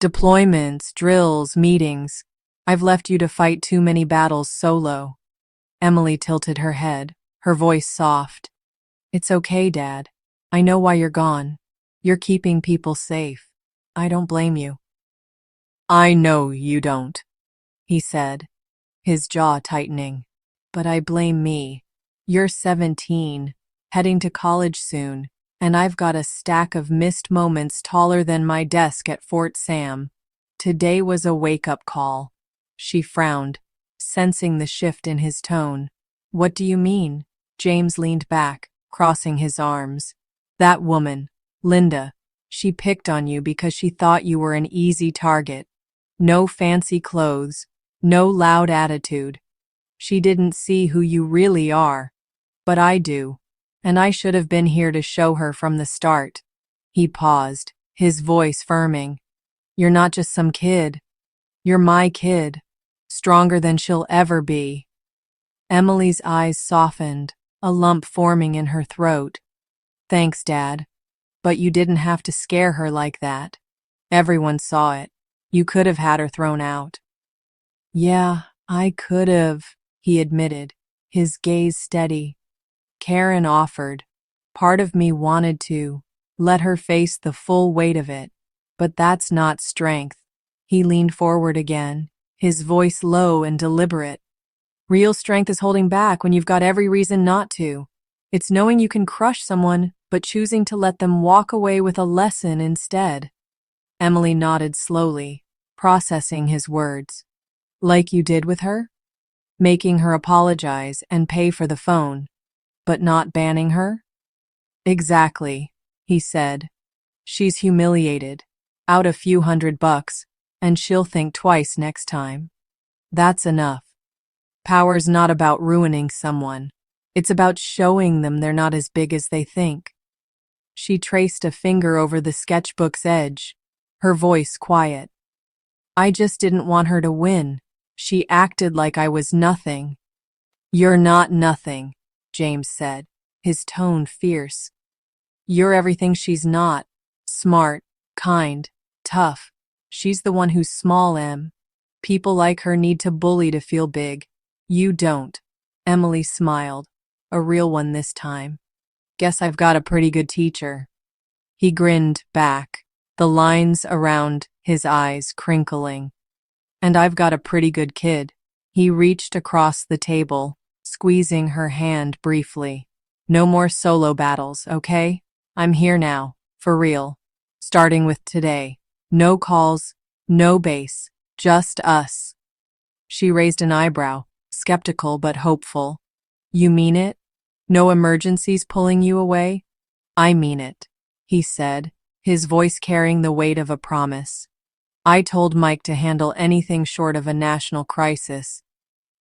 Deployments, drills, meetings. I've left you to fight too many battles solo. Emily tilted her head, her voice soft. It's okay, Dad. I know why you're gone. You're keeping people safe. I don't blame you. I know you don't, he said, his jaw tightening. But I blame me. You're 17, heading to college soon, and I've got a stack of missed moments taller than my desk at Fort Sam. Today was a wake-up call. She frowned, sensing the shift in his tone. What do you mean? James leaned back, crossing his arms. That woman, Linda, she picked on you because she thought you were an easy target. No fancy clothes, no loud attitude. She didn't see who you really are. But I do, and I should have been here to show her from the start. He paused, his voice firming. You're not just some kid. You're my kid, stronger than she'll ever be. Emily's eyes softened, a lump forming in her throat. Thanks, Dad. But you didn't have to scare her like that. Everyone saw it. You could have had her thrown out. Yeah, I could have, he admitted, his gaze steady. Karen offered. Part of me wanted to let her face the full weight of it, but that's not strength. He leaned forward again, his voice low and deliberate. Real strength is holding back when you've got every reason not to. It's knowing you can crush someone, but choosing to let them walk away with a lesson instead. Emily nodded slowly, processing his words. Like you did with her? Making her apologize and pay for the phone, but not banning her? Exactly, he said. She's humiliated, out a few $100, and she'll think twice next time. That's enough. Power's not about ruining someone. It's about showing them they're not as big as they think. She traced a finger over the sketchbook's edge, her voice quiet. I just didn't want her to win. She acted like I was nothing. You're not nothing, James said, his tone fierce. You're everything she's not. Smart, kind, tough. She's the one who's small, Em. People like her need to bully to feel big. You don't. Emily smiled, a real one this time. Guess I've got a pretty good teacher. He grinned back, the lines around his eyes crinkling. And I've got a pretty good kid. He reached across the table, squeezing her hand briefly. No more solo battles, okay? I'm here now, for real. Starting with today. No calls, no bass, just us. She raised an eyebrow, skeptical but hopeful. You mean it? No emergencies pulling you away? I mean it, he said, his voice carrying the weight of a promise. I told Mike to handle anything short of a national crisis.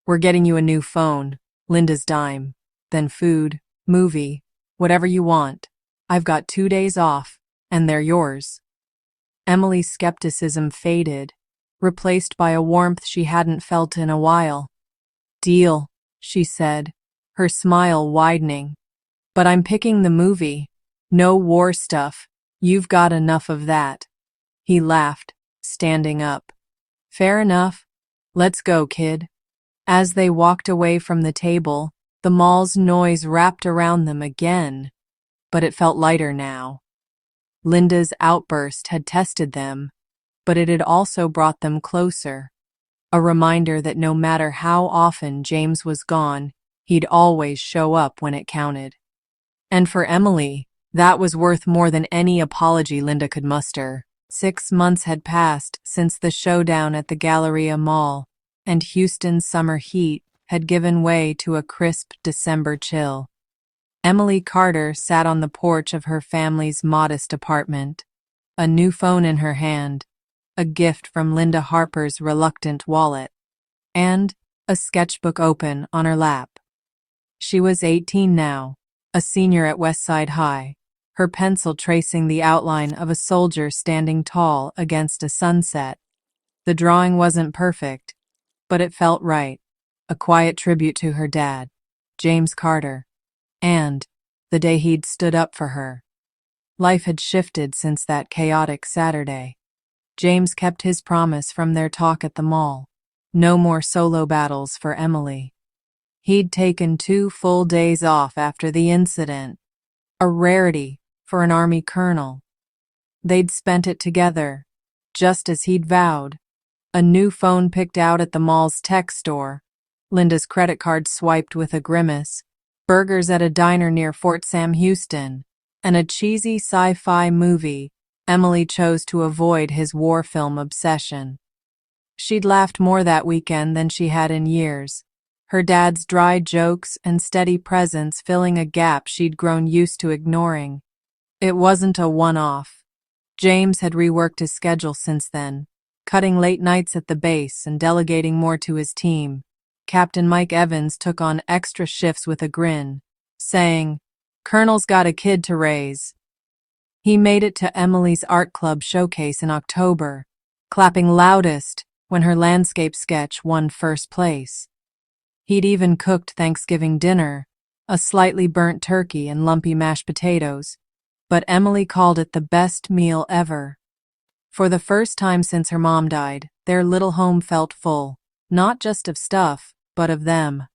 We're getting you a new phone, Linda's dime, then food, movie, whatever you want. I've got 2 days off, and they're yours. Emily's skepticism faded, replaced by a warmth she hadn't felt in a while. Deal, she said, her smile widening. But I'm picking the movie. No war stuff. You've got enough of that. He laughed, standing up. Fair enough. Let's go, kid. As they walked away from the table, the mall's noise wrapped around them again, but it felt lighter now. Linda's outburst had tested them, but it had also brought them closer. A reminder that no matter how often James was gone, he'd always show up when it counted. And for Emily, that was worth more than any apology Linda could muster. 6 months had passed since the showdown at the Galleria Mall, and Houston's summer heat had given way to a crisp December chill. Emily Carter sat on the porch of her family's modest apartment, a new phone in her hand, a gift from Linda Harper's reluctant wallet, and a sketchbook open on her lap. She was 18 now, a senior at Westside High, her pencil tracing the outline of a soldier standing tall against a sunset. The drawing wasn't perfect, but it felt right, a quiet tribute to her dad, James Carter, and the day he'd stood up for her. Life had shifted since that chaotic Saturday. James kept his promise from their talk at the mall. No more solo battles for Emily. He'd taken 2 full days off after the incident, a rarity for an Army colonel. They'd spent it together, just as he'd vowed. A new phone picked out at the mall's tech store, Linda's credit card swiped with a grimace, burgers at a diner near Fort Sam Houston, and a cheesy sci-fi movie. Emily chose to avoid his war film obsession. She'd laughed more that weekend than she had in years, her dad's dry jokes and steady presence filling a gap she'd grown used to ignoring. It wasn't a one-off. James had reworked his schedule since then, cutting late nights at the base and delegating more to his team. Captain Mike Evans took on extra shifts with a grin, saying, "Colonel's got a kid to raise." He made it to Emily's art club showcase in October, clapping loudest when her landscape sketch won first place. He'd even cooked Thanksgiving dinner, a slightly burnt turkey and lumpy mashed potatoes, but Emily called it the best meal ever. For the first time since her mom died, their little home felt full, not just of stuff, but of them.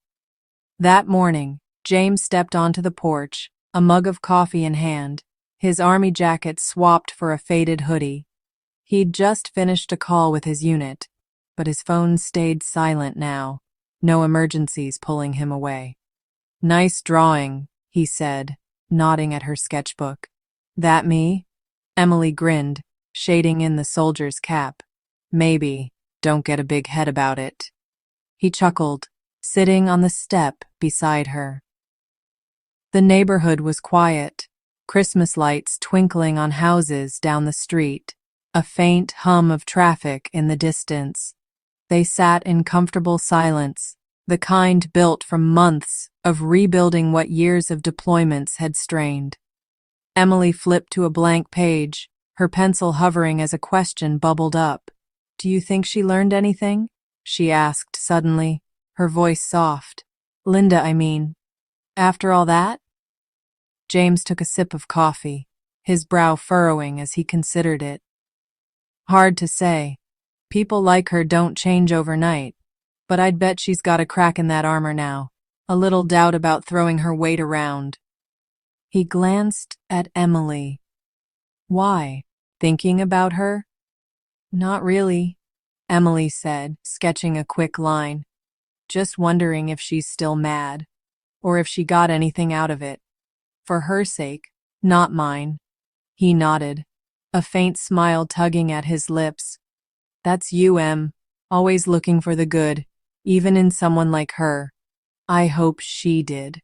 That morning, James stepped onto the porch, a mug of coffee in hand, his army jacket swapped for a faded hoodie. He'd just finished a call with his unit, but his phone stayed silent now, no emergencies pulling him away. "Nice drawing," he said, nodding at her sketchbook. "That me?" Emily grinned, shading in the soldier's cap. "Maybe, don't get a big head about it." He chuckled, sitting on the step beside her. The neighborhood was quiet, Christmas lights twinkling on houses down the street, a faint hum of traffic in the distance. They sat in comfortable silence, the kind built from months of rebuilding what years of deployments had strained. Emily flipped to a blank page, her pencil hovering as a question bubbled up. Do you think she learned anything? She asked suddenly, her voice soft. Linda, I mean. After all that? James took a sip of coffee, his brow furrowing as he considered it. Hard to say. People like her don't change overnight, but I'd bet she's got a crack in that armor now. A little doubt about throwing her weight around. He glanced at Emily. Why? Thinking about her? Not really, Emily said, sketching a quick line. Just wondering if she's still mad, or if she got anything out of it. For her sake, not mine. He nodded, a faint smile tugging at his lips. That's you, Em, always looking for the good, even in someone like her. I hope she did.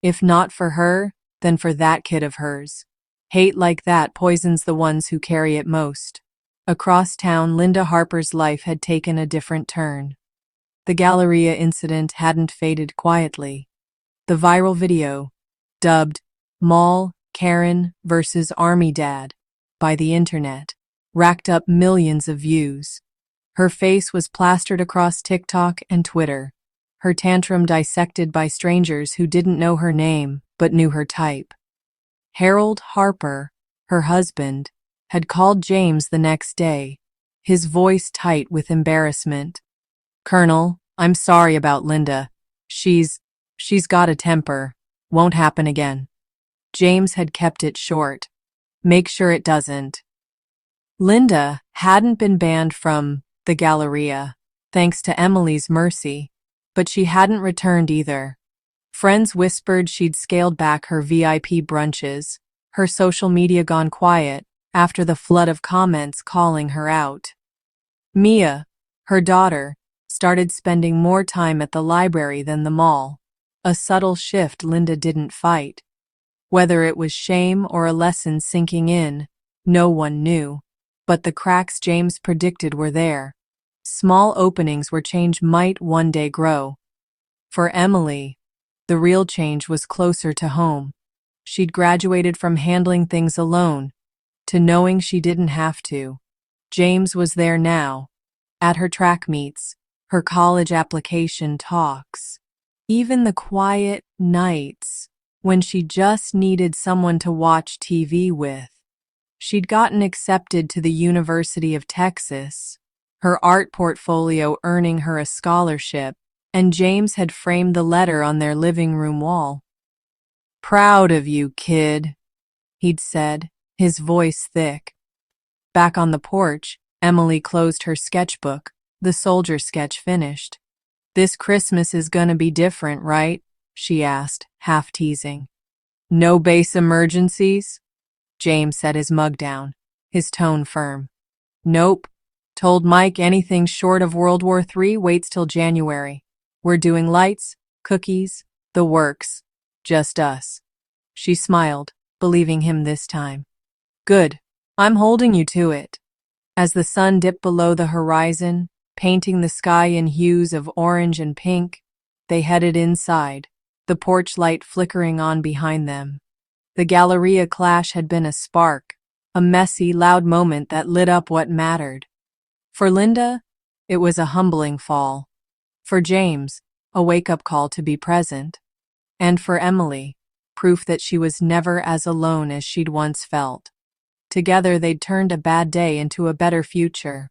If not for her, then for that kid of hers. Hate like that poisons the ones who carry it most. Across town, Linda Harper's life had taken a different turn. The Galleria incident hadn't faded quietly. The viral video, dubbed Mall Karen vs. Army Dad by the internet, racked up millions of views. Her face was plastered across TikTok and Twitter, her tantrum dissected by strangers who didn't know her name but knew her type. Harold Harper, her husband, had called James the next day, his voice tight with embarrassment. Colonel, I'm sorry about Linda. She's got a temper. Won't happen again. James had kept it short. Make sure it doesn't. Linda hadn't been banned from the Galleria, thanks to Emily's mercy, but she hadn't returned either. Friends whispered she'd scaled back her VIP brunches, her social media gone quiet after the flood of comments calling her out. Mia, her daughter, started spending more time at the library than the mall, a subtle shift Linda didn't fight. Whether it was shame or a lesson sinking in, no one knew, but the cracks James predicted were there. Small openings where change might one day grow. For Emily, the real change was closer to home. She'd graduated from handling things alone to knowing she didn't have to. James was there now, at her track meets, her college application talks, even the quiet nights when she just needed someone to watch TV with. She'd gotten accepted to the University of Texas, her art portfolio earning her a scholarship, and James had framed the letter on their living room wall. Proud of you, kid, he'd said, his voice thick. Back on the porch, Emily closed her sketchbook, the soldier sketch finished. This Christmas is gonna be different, right? She asked, half teasing. No base emergencies? James set his mug down, his tone firm. Nope. Told Mike anything short of World War III waits till January. We're doing lights, cookies, the works. Just us. She smiled, believing him this time. Good. I'm holding you to it. As the sun dipped below the horizon, painting the sky in hues of orange and pink, they headed inside, the porch light flickering on behind them. The Galleria clash had been a spark, a messy, loud moment that lit up what mattered. For Linda, it was a humbling fall. For James, a wake-up call to be present. And for Emily, proof that she was never as alone as she'd once felt. Together they'd turned a bad day into a better future.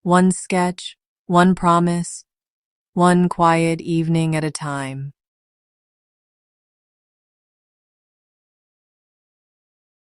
One sketch, one promise, one quiet evening at a time.